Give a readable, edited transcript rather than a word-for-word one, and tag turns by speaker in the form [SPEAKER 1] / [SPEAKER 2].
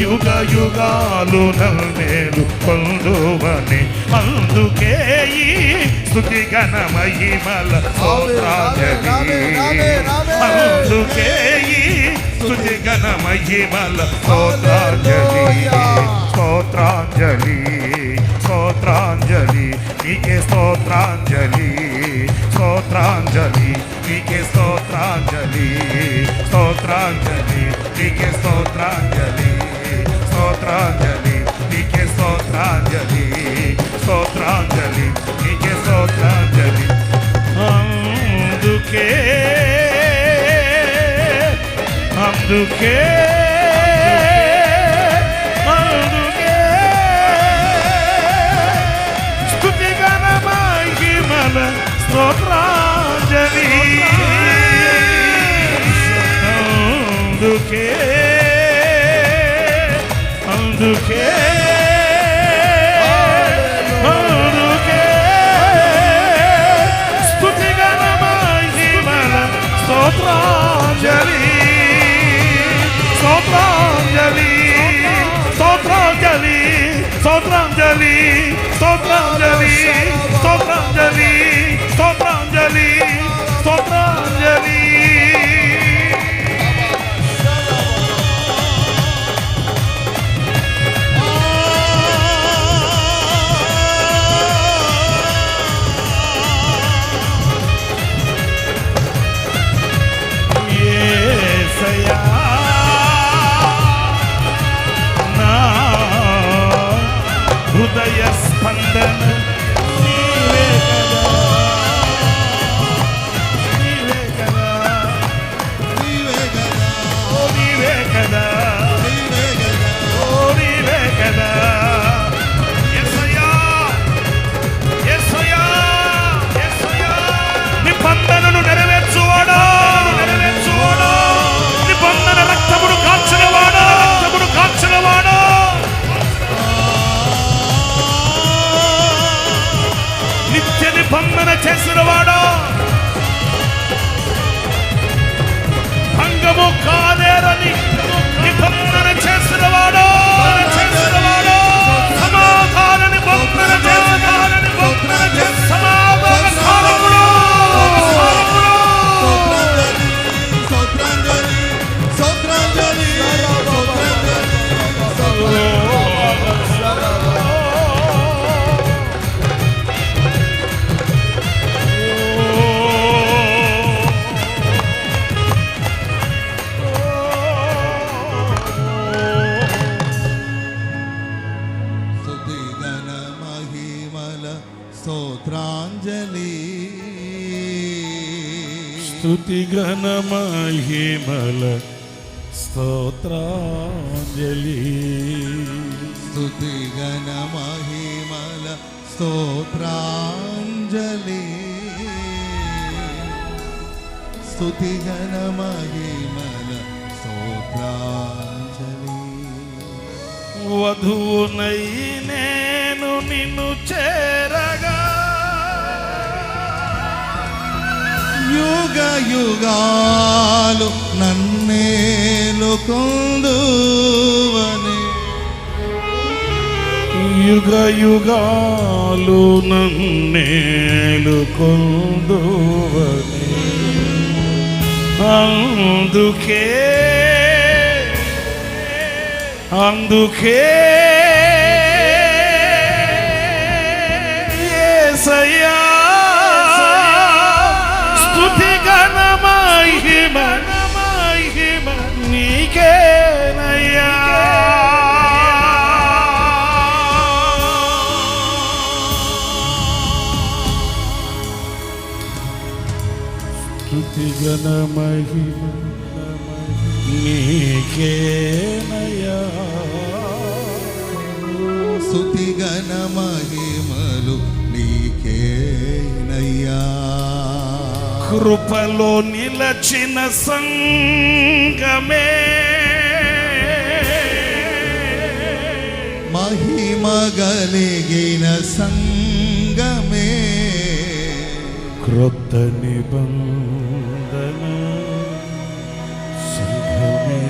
[SPEAKER 1] యుగ యుగాలు నన్నేలు పొందువని అందుకే ఈ స్తుతి ఘన మహిమల స్తోత్రాంజలి అందుకే ఈ స్తుతి ఘన మహిమల స్తోత్రాంజలి స్తోత్రాంజలి స్తోత్రాంజలి నీకే స్తోత్రాంజలి స్తోత్రాంజలి నీకే స్తోత్రాంజలి స్తోత్రాంజలి నీకే స్తోత్రాంజలి స్తోత్రాంజలి నీకే స్తోత్రాంజలి స్తోత్రాంజలి నీకే స్తోత్రాంజలి అందుకే అందుకే అందుకే స్తుతి ఘన మహిమల స్తోత్రాంజలి అందుకే అందుకే అందుకే స్తుతి ఘన మహిమల స్తోత్రాంజలి స్తోత్రాంజలి స్తోత్రాంజలి స్తోత్రాంజలి స్తోత్రాంజలి స్తోత్రాంజలి స్తోత్రాంజలి స్తోత్రాంజలి యేసయ్యా నా హృదయ స్పందన నీవే కదా నీవే కదా నీవే కదా నీవే కదా యేసయ్యా యేసయ్యా యేసయ్యా నిబంధనను నెరవేర్చువాడా నిబంధన రక్తమును కాచినవాడా రక్తమును కాచినవాడా నిత్య నిబంధన చేసినవాడా భంగము కాదేరని నిబంధన చేసినవాడా సమాధాన నిబంధన సమాధాన కారకుడు స్తుతి ఘన మహిమల స్తోత్రాంజలి
[SPEAKER 2] స్తుతి ఘన మహిమల స్తోత్రాంజలి స్తుతి ఘన మహిమల స్తోత్రాంజలి
[SPEAKER 1] వధువునై నేను నిన్ను చేరగా
[SPEAKER 2] యుగ యుగాలు నన్నేలుకొందువని
[SPEAKER 1] యుగ యుగాలు నన్నేలుకొందువని అందుకే అందుకే యేసయ్యా స్తుతి ఘన మహిమ నీకేనయ్యా స్తుతి ఘన మహిమ నీకేనయ్యా
[SPEAKER 2] స్తుతి ఘన మహిమలు నీకేనయ్యా
[SPEAKER 1] కృపలో నిలచిన సంగమే
[SPEAKER 2] మహిమ గలిగిన సంగమే
[SPEAKER 1] క్రొత్త నిబంధన సంఘమే